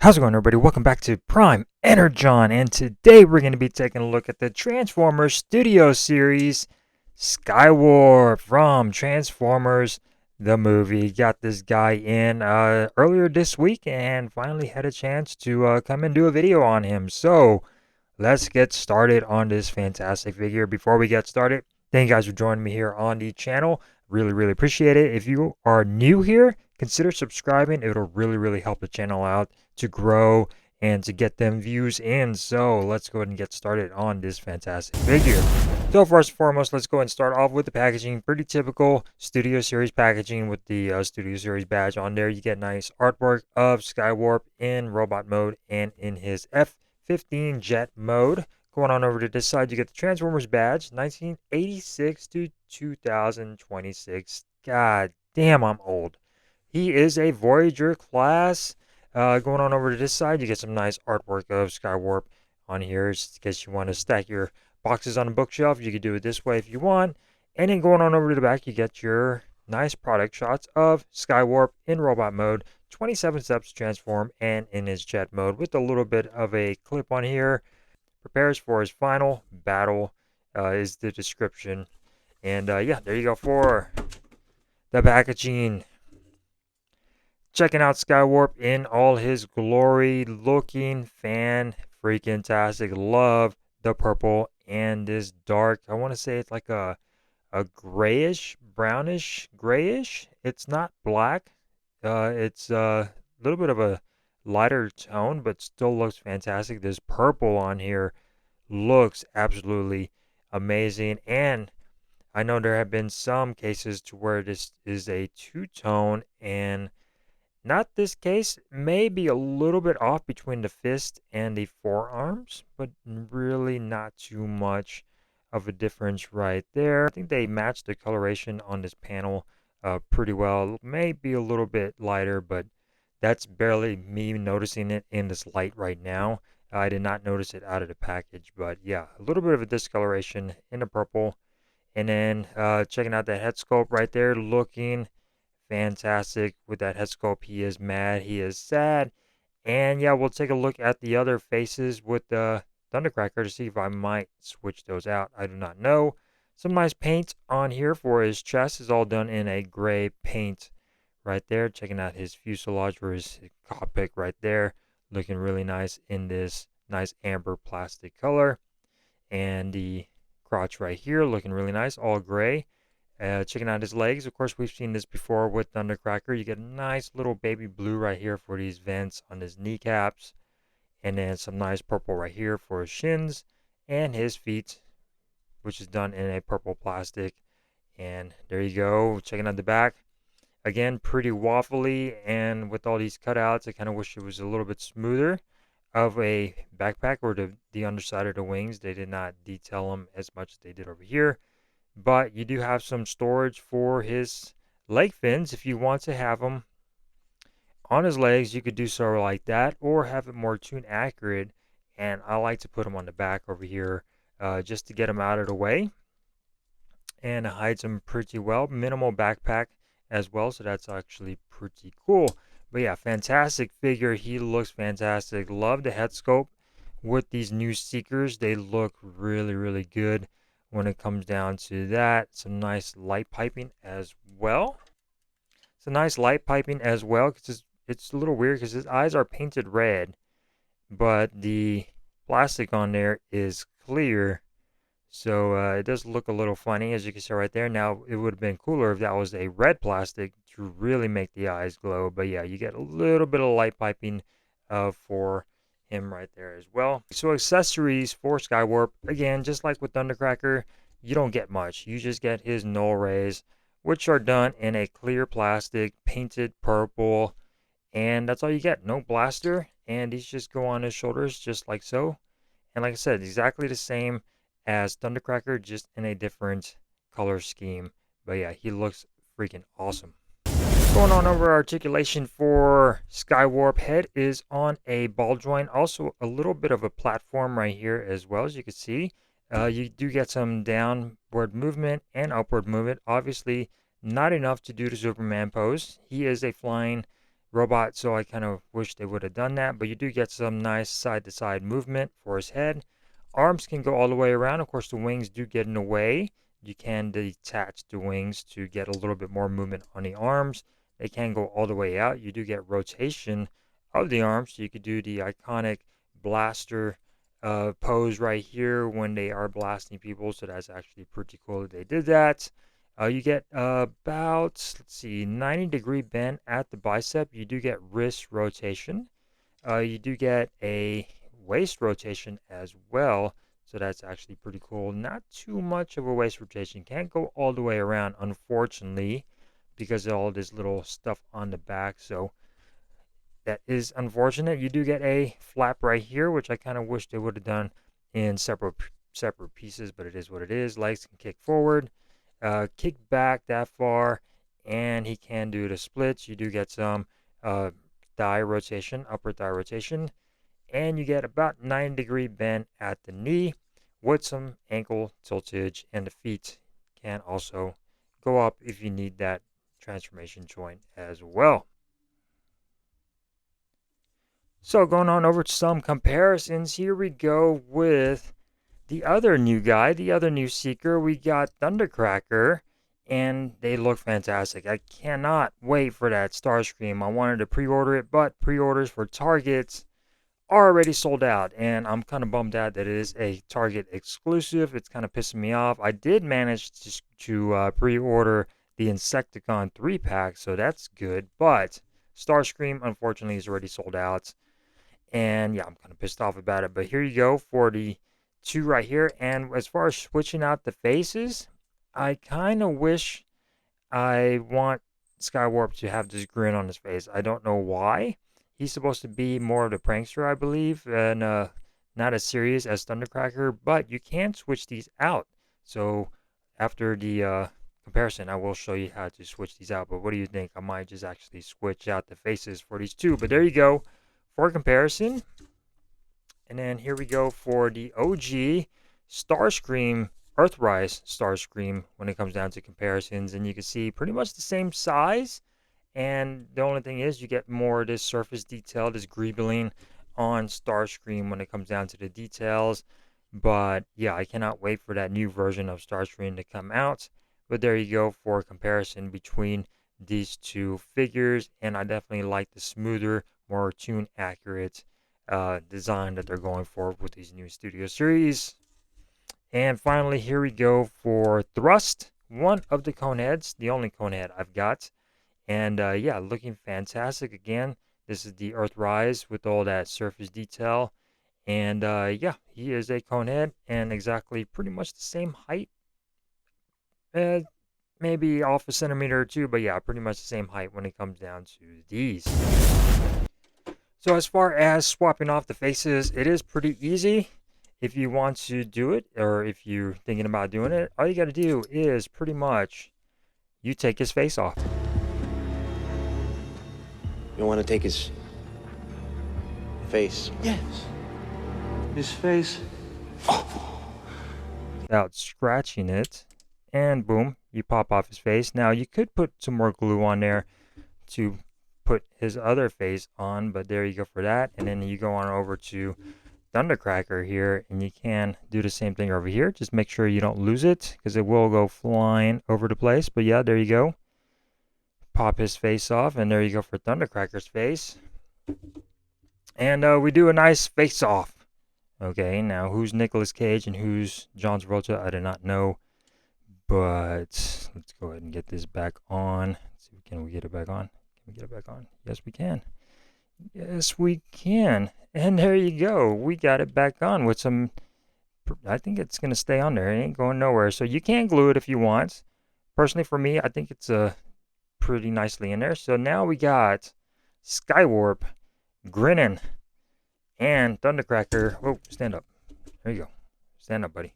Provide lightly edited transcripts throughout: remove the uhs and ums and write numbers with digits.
How's it going, everybody? Welcome back to Prime Energon, and today we're going to be taking a look at the Transformers Studio Series SKYWARP from Transformers the movie. Got this guy in earlier this week and finally had a chance to come and do a video on him. So let's get started on this fantastic figure. Before we get started, thank you guys for joining me here on the channel. Really appreciate it. If you are new here, consider subscribing. It'll really help the channel out to grow and to get them views in. So let's go ahead and get started on this fantastic figure. So first and foremost, let's go ahead and start off with the packaging. Pretty typical Studio Series packaging with the Studio Series badge on there. You get nice artwork of SKYWARP in robot mode and in his F-15 jet mode. Going on over to this side, you get the Transformers badge, 1986 to 2026. God damn, I'm old. He is a Voyager class. Going on over to this side, you get some nice artwork of SKYWARP on here. Just in case you want to stack your boxes on a bookshelf, you could do it this way if you want. And then going on over to the back, you get your nice product shots of SKYWARP in robot mode, 27 steps to transform, and in his jet mode with a little bit of a clip on here. Prepares for his final battle is the description. And yeah, there you go for the packaging. Checking out SKYWARP in all his glory, looking fan-freaking-tastic. Love the purple and this dark, I want to say it's like a grayish, brownish, grayish. It's not black. It's a little bit of a lighter tone, but still looks fantastic. This purple on here looks absolutely amazing. And I know there have been some cases to where this is a two-tone, and not this case, maybe a little bit off between the fist and the forearms, but really not too much of a difference right there. I think they matched the coloration on this panel pretty well. Maybe a little bit lighter, but that's barely me noticing it in this light right now. I did not notice it out of the package, but yeah, a little bit of a discoloration in the purple. And then checking out that head sculpt right there, looking fantastic with that head sculpt. He is mad, he is sad. And yeah, we'll take a look at the other faces with the Thundercracker to see if I might switch those out. I do not know. Some nice paint on here for his chest is all done in a gray paint right there. Checking out his fuselage for his cockpit right there. Looking really nice in this nice amber plastic color. And the crotch right here looking really nice, all gray. Checking out his legs. Of course, we've seen this before with Thundercracker. You get a nice little baby blue right here for these vents on his kneecaps. And then some nice purple right here for his shins and his feet, which is done in a purple plastic. And there you go. Checking out the back. Again, pretty waffly, and with all these cutouts, I kind of wish it was a little bit smoother of a backpack, or the underside of the wings. They did not detail them as much as they did over here. But you do have some storage for his leg fins. If you want to have them on his legs, you could do so like that, or have it more tune accurate. And I like to put them on the back over here just to get them out of the way. And it hides them pretty well. Minimal backpack as well, so that's actually pretty cool. But yeah, fantastic figure. He looks fantastic. Love the head sculpt with these new Seekers. They look really good when it comes down to that. Some nice light piping as well. Some nice light piping as well, because it's a little weird because his eyes are painted red, but the plastic on there is clear. So it does look a little funny, as you can see right there. Now, it would have been cooler if that was a red plastic to really make the eyes glow. But yeah, you get a little bit of light piping for him right there as well. So accessories for SKYWARP, again, just like with Thundercracker, you don't get much. You just get his null rays, which are done in a clear plastic, painted purple. And that's all you get. No blaster. And these just go on his shoulders just like so. And like I said, exactly the same as Thundercracker, just in a different color scheme. But yeah, he looks freaking awesome. Going on over articulation for SKYWARP, head is on a ball joint. Also a little bit of a platform right here as well, as you can see. You do get some downward movement and upward movement. Obviously not enough to do the Superman pose. He is a flying robot, so I kind of wish they would have done that. But you do get some nice side-to-side movement for his head. Arms can go all the way around. Of course, the wings do get in the way. You can detach the wings to get a little bit more movement on the arms. They can go all the way out. You do get rotation of the arms, so you could do the iconic blaster pose right here when they are blasting people. So that's actually pretty cool that they did that. You get about, let's see, 90-degree bend at the bicep. You do get wrist rotation. You do get a waist rotation as well. So that's actually pretty cool. Not too much of a waist rotation. Can't go all the way around, unfortunately, because of all this little stuff on the back. So that is unfortunate. You do get a flap right here, which I kind of wish they would have done in separate pieces, but it is what it is. Legs can kick forward, kick back that far, and he can do the splits. You do get some thigh rotation, upper thigh rotation, and you get about 90-degree bend at the knee with some ankle tiltage, and the feet can also go up if you need that transformation joint as well. So going on over to some comparisons, here we go with the other new guy, the other new Seeker. We got Thundercracker, and they look fantastic. I cannot wait for that Starscream. I wanted to pre-order it, but pre-orders for Targets are already sold out, and I'm kind of bummed out that it is a Target exclusive. It's kind of pissing me off. I did manage to pre-order the Insecticon 3-pack, so that's good, but Starscream, unfortunately, is already sold out. And yeah, I'm kind of pissed off about it. But here you go for the two right here. And as far as switching out the faces, I kind of wish I want SKYWARP to have this grin on his face. I don't know why. He's supposed to be more of the prankster, I believe, and not as serious as Thundercracker. But you can switch these out. So after the comparison, I will show you how to switch these out. But what do you think? I might just actually switch out the faces for these two. But there you go for comparison. And then here we go for the OG Starscream, Earthrise Starscream when it comes down to comparisons. And you can see pretty much the same size. And the only thing is you get more of this surface detail, this greebling on Starscream when it comes down to the details. But yeah, I cannot wait for that new version of Starscream to come out. But there you go for comparison between these two figures. And I definitely like the smoother, more tune accurate design that they're going for with these new Studio Series. And finally, here we go for Thrust, one of the Coneheads, the only Conehead I've got. And yeah, looking fantastic again. This is the Earthrise with all that surface detail. And yeah, he is a Conehead and exactly pretty much the same height. Maybe off a centimeter or two, but yeah, pretty much the same height when it comes down to these. So as far as swapping off the faces, it is pretty easy. If you want to do it, or if you're thinking about doing it, all you got to do is pretty much you take his face off. You want to take his face? Yes. His face. Without scratching it. And boom, you pop off his face. Now you could put some more glue on there to put his other face on, but there you go for that. And then you go on over to Thundercracker here, and you can do the same thing over here. Just make sure you don't lose it, because it will go flying over the place. But yeah, there you go. Pop his face off, and there you go for Thundercracker's face. And we do a nice face off. Okay, now who's Nicolas Cage and who's John Travolta, I do not know. But let's go ahead and get this back on. Let's see, can we get it back on? Can we get it back on? Yes, we can. Yes, we can. And there you go. We got it back on with some... I think it's going to stay on there. It ain't going nowhere. So you can glue it if you want. Personally, for me, I think it's pretty nicely in there. So now we got SKYWARP, grinning, and Thundercracker. Oh, stand up. There you go. Stand up, buddy.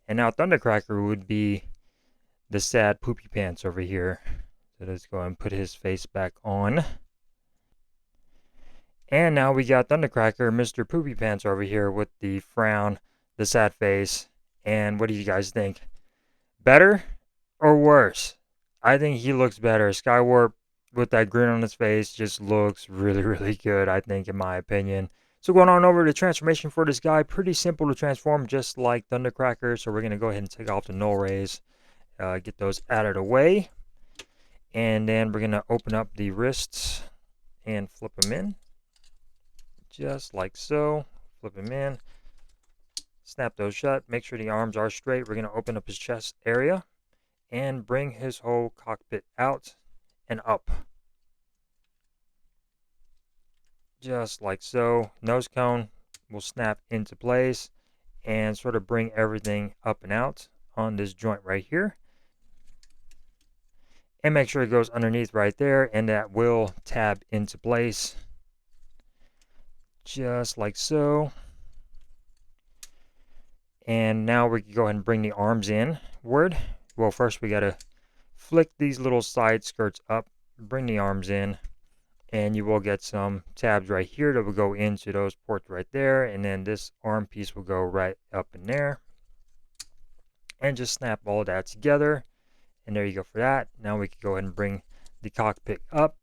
And now Thundercracker would be the sad poopy pants over here. So let's go and put his face back on. And now we got Thundercracker, Mr. Poopy Pants over here with the frown, the sad face. And what do you guys think? Better or worse? I think he looks better. SKYWARP with that grin on his face just looks really, really good, I think, in my opinion. So going on over to transformation for this guy, pretty simple to transform, just like Thundercracker. So we're going to go ahead and take off the null rays, get those out of the way. And then we're going to open up the wrists and flip them in, just like so. Flip them in, snap those shut, make sure the arms are straight. We're going to open up his chest area and bring his whole cockpit out and up. Just like so. Nose cone will snap into place and sort of bring everything up and out on this joint right here. And make sure it goes underneath right there, and that will tab into place. Just like so. And now we can go ahead and bring the arms inward. Well, first we got to flick these little side skirts up, bring the arms in, and you will get some tabs right here that will go into those ports right there, and then this arm piece will go right up in there, and just snap all that together, and there you go for that. Now we can go ahead and bring the cockpit up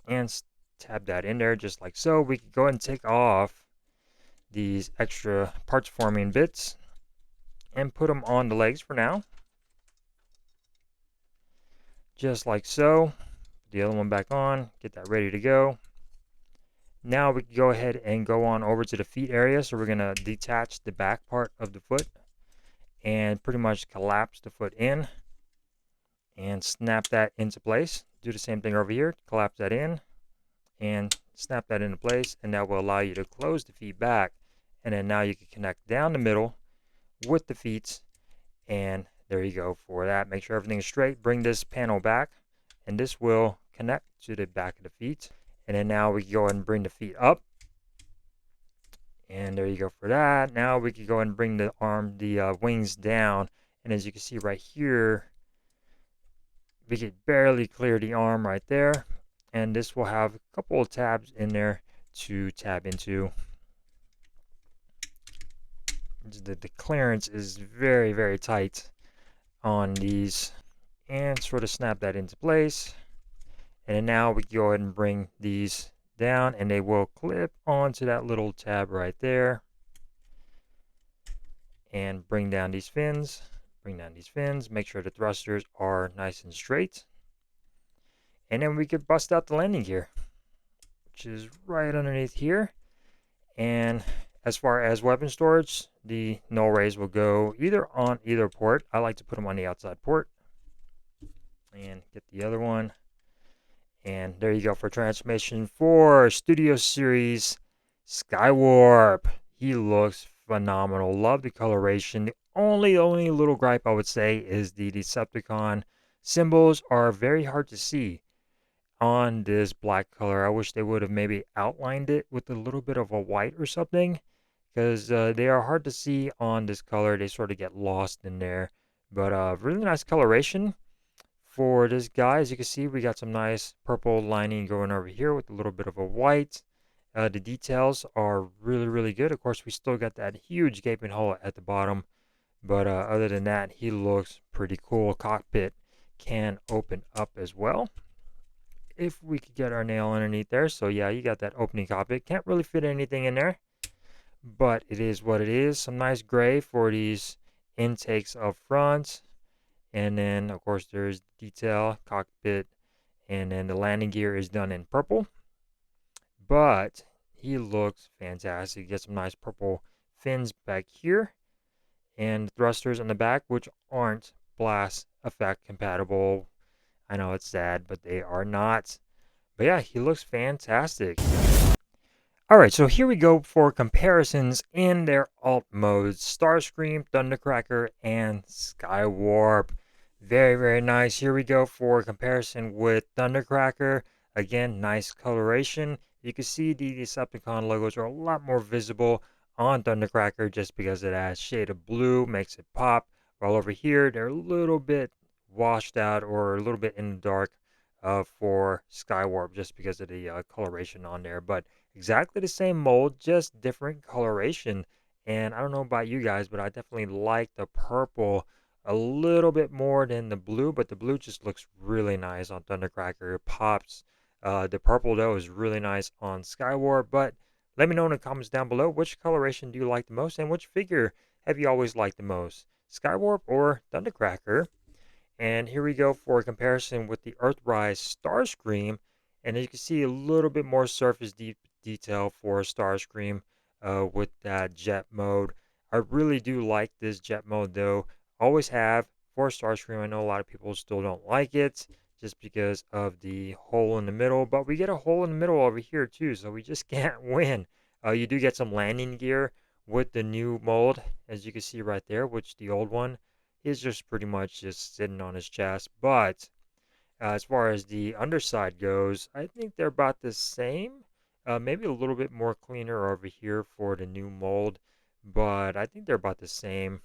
and tab that in there just like so. We can go ahead and take off these extra parts forming bits and put them on the legs for now, just like so. The other one back on, get that ready to go. Now we can go ahead and go on over to the feet area. So we're going to detach the back part of the foot and pretty much collapse the foot in and snap that into place. Do the same thing over here, collapse that in and snap that into place, and that will allow you to close the feet back. And then now you can connect down the middle with the feet, and there you go for that. Make sure everything is straight. Bring this panel back, and this will connect to the back of the feet. And then now we can go ahead and bring the feet up, and there you go for that. Now we can go ahead and bring the wings down, and as you can see right here, we could barely clear the arm right there, and this will have a couple of tabs in there to tab into. The clearance is very, very tight on these, and sort of snap that into place. And then now we can go ahead and bring these down, and they will clip onto that little tab right there, and bring down these fins. Make sure the thrusters are nice and straight, and then we could bust out the landing gear, which is right underneath here. And as far as weapon storage, the null rays will go either on either port. I like to put them on the outside port, and get the other one. And there you go for transformation for Studio Series SKYWARP. He looks phenomenal. Love the coloration. The only little gripe I would say is the Decepticon symbols are very hard to see on this black color. I wish they would have maybe outlined it with a little bit of a white or something, because they are hard to see on this color. They sort of get lost in there. But really nice coloration for this guy. As you can see, we got some nice purple lining going over here with a little bit of a white. The details are really, really good. Of course, we still got that huge gaping hole at the bottom, but other than that, he looks pretty cool. Cockpit can open up as well, if we could get our nail underneath there. So yeah, you got that opening cockpit. Can't really fit anything in there, but it is what it is. Some nice gray for these intakes up front. And then, of course, there's detail, cockpit, and then the landing gear is done in purple. But he looks fantastic. You get some nice purple fins back here, and thrusters on the back, which aren't blast effect compatible. I know it's sad, but they are not. But yeah, he looks fantastic. Alright, so here we go for comparisons in their alt modes. Starscream, Thundercracker, and SKYWARP. Very, very nice. Here we go for comparison with Thundercracker. Again, nice coloration. You can see the Decepticon logos are a lot more visible on Thundercracker just because of that shade of blue makes it pop. While over here, they're a little bit washed out or a little bit in the dark for SKYWARP just because of the coloration on there. But exactly the same mold, just different coloration. And I don't know about you guys, but I definitely like the purple a little bit more than the blue, but the blue just looks really nice on Thundercracker. It pops. The purple, though, is really nice on SKYWARP. But let me know in the comments down below, which coloration do you like the most, and which figure have you always liked the most, SKYWARP or Thundercracker? And here we go for a comparison with the Earthrise Starscream. And as you can see, a little bit more surface detail for Starscream with that jet mode. I really do like this jet mode though. Always have for Starscream. I know a lot of people still don't like it just because of the hole in the middle. But we get a hole in the middle over here too, so we just can't win. You do get some landing gear with the new mold, as you can see right there, which the old one is just pretty much just sitting on his chest. But as far as the underside goes, I think they're about the same. Maybe a little bit more cleaner over here for the new mold, but I think they're about the same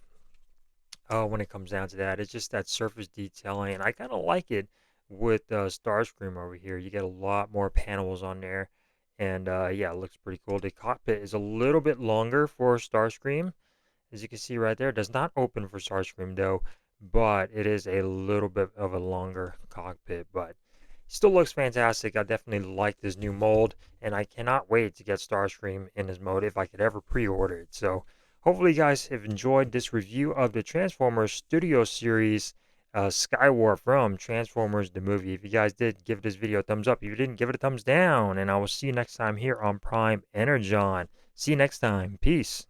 when it comes down to that. It's just that surface detailing, and I kind of like it with Starscream over here. You get a lot more panels on there, and yeah, it looks pretty cool. The cockpit is a little bit longer for Starscream, as you can see right there. It does not open for Starscream though, but it is a little bit of a longer cockpit, but still looks fantastic. I definitely like this new mold, and I cannot wait to get Starscream in this mode if I could ever pre-order it. So hopefully you guys have enjoyed this review of the Transformers Studio Series Skywarp from Transformers the movie. If you guys did, give this video a thumbs up. If you didn't, give it a thumbs down, and I will see you next time here on Prime Energon. See you next time. Peace.